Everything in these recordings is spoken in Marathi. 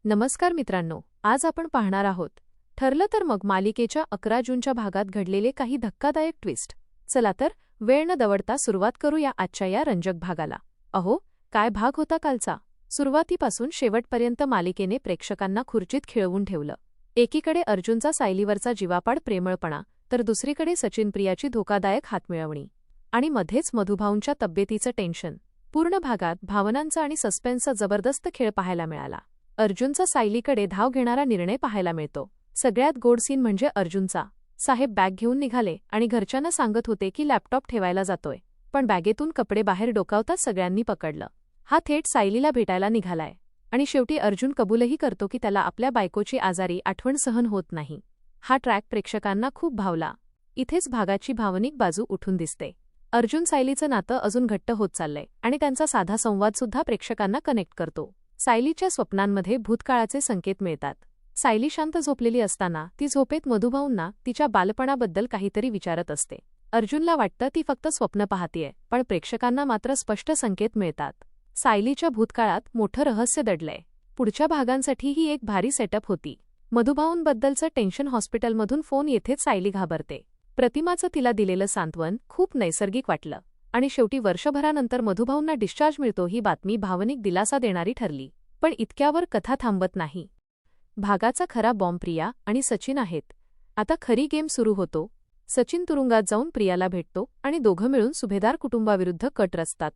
नमस्कार मित्रांनो, आज आपण पाहणार आहोत ठरलं तर मग मालिकेच्या 11 जूनच्या भागात घडलेले काही धक्कादायक ट्विस्ट. चला तर वेळ न दवडता सुरुवात करूया आजच्या या रंजक भागाला. अहो, काय भाग होता कालचा. सुरुवातीपासून शेवटपर्यंत मालिकेने प्रेक्षकांना खुर्चीत खिळवून ठेवलं. एकीकडे अर्जुनचा सायलीवरचा जीवापाड प्रेमळपणा, तर दुसरीकडे सचिन प्रियाची धोकादायक हातमिळवणी आणि मध्येच मधुभाऊंच्या तब्येतीचं टेन्शन. पूर्ण भागात भावनांचा आणि सस्पेन्सचा जबरदस्त खेळ पाहायला मिळाला. अर्जुनचा सायलीकडे धाव घेणारा निर्णय पाहायला मिळतो. सगळ्यात गोड सीन म्हणजे अर्जुनचा. साहेब बॅग घेऊन निघाले आणि घरच्यांना सांगत होते की लॅपटॉप ठेवायला जातोय, पण बॅगेतून कपडे बाहेर डोकावताच सगळ्यांनी पकडलं. हा थेट सायलीला भेटायला निघालाय. आणि शेवटी अर्जुन कबूलही करतो की त्याला आपल्या बायकोची आजारी आठवण सहन होत नाही. हा ट्रॅक प्रेक्षकांना खूप भावला. इथेच भागाची भावनिक बाजू उठून दिसते. अर्जुन सायलीचं नातं अजून घट्ट होत चाललंय आणि त्यांचा साधा संवादसुद्धा प्रेक्षकांना कनेक्ट करतो. सायलीच्या स्वप्नांमध्ये भूतकाळाचे संकेत मिळतात. सायली शांत झोपलेली असताना ती झोपेत मधुभाऊंना तिच्या बालपणाबद्दल काहीतरी विचारत असते. अर्जुनला वाटतं ती फक्त स्वप्न पाहतीये, पण प्रेक्षकांना मात्र स्पष्ट संकेत मिळतात. सायलीच्या भूतकाळात मोठं रहस्य दडलंय. पुढच्या भागांसाठी ही एक भारी सेटअप होती. मधुभाऊंबद्दलचं टेन्शन. हॉस्पिटलमधून फोन येथेच सायली घाबरते. प्रतिमाचं तिला दिलेलं सांत्वन खूप नैसर्गिक वाटलं. आणि शेवटी वर्षभरानंतर मधुभाऊंना डिस्चार्ज मिळतो ही बातमी भावनिक दिलासा देणारी ठरली. पण इतक्यावर कथा थांबत नाही. भागाचा खरा बॉम्ब प्रिया आणि सचिन आहेत. आता खरी गेम सुरू होतो. सचिन तुरुंगात जाऊन प्रियाला भेटतो आणि दोघं मिळून सुभेदार कुटुंबाविरुद्ध कट रचतात.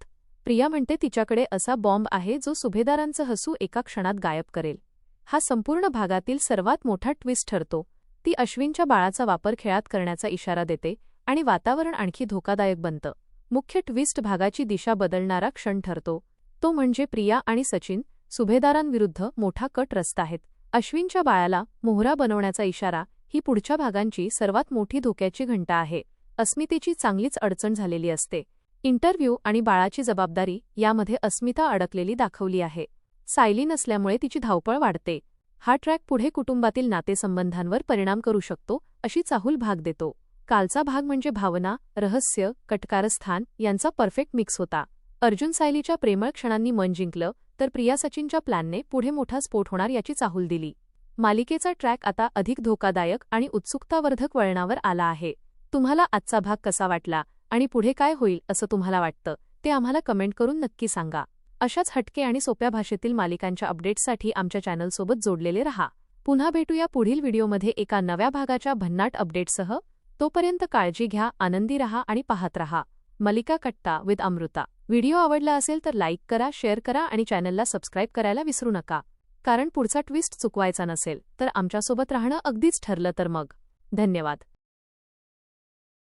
प्रिया म्हणते तिच्याकडे असा बॉम्ब आहे जो सुभेदारांचं हसू एका क्षणात गायब करेल. हा संपूर्ण भागातील सर्वात मोठा ट्विस्ट ठरतो. ती अश्विनच्या बाळाचा वापर खेळात करण्याचा इशारा देते आणि वातावरण आणखी धोकादायक बनतं. मुख्य ट्विस्ट भागाची दिशा बदलणारा क्षण ठरतो. तो म्हणजे प्रिया आणि सचिन सुभेदारांविरुद्ध मोठा कट रचताहेत. अश्विनच्या बाळाला मोहरा बनवण्याचा इशारा ही पुढच्या भागांची सर्वात मोठी धोक्याची घंटा आहे. अस्मितेची चांगलीच अडचण झालेली असते. इंटरव्ह्यू आणि बाळाची जबाबदारी यामध्ये अस्मिता अडकलेली दाखवली आहे. सायली नसल्यामुळे तिची धावपळ वाढते. हा ट्रॅक पुढे कुटुंबातील नातेसंबंधांवर परिणाम करू शकतो अशी चाहूल भाग देतो. कालचा भाग म्हणजे भावना, रहस्य, कटकारस्थान यांचा परफेक्ट मिक्स होता. अर्जुन सायलीच्या प्रेमळ क्षणांनी मन जिंकलं, तर प्रिया सचिनच्या प्लॅनने पुढे मोठा स्फोट होणार याची चाहूल दिली. मालिकेचा ट्रॅक आता अधिक धोकादायक आणि उत्सुकतावर्धक वळणावर आला आहे. तुम्हाला आजचा भाग कसा वाटला आणि पुढे काय होईल असं तुम्हाला वाटतं ते आम्हाला कमेंट करून नक्की सांगा. अशाच हटके आणि सोप्या भाषेतील मालिकांच्या अपडेट्ससाठी आमच्या चॅनलसोबत जोडलेले रहा. पुन्हा भेटूया पुढील व्हिडिओमध्ये एका नव्या भागाच्या भन्नाट अपडेट्ससह. तोपर्यंत काळजी घ्या, आनंदी रहा आणि पाहत रहा मलिका कट्टा विथ अमृता. व्हिडिओ आवडला असेल तर लाईक करा, शेअर करा आणि चॅनलला सबस्क्राईब करायला विसरू नका. कारण पुढचा ट्विस्ट चुकवायचा नसेल तर आमच्यासोबत राहणं अगदीच ठरलं तर मग. धन्यवाद.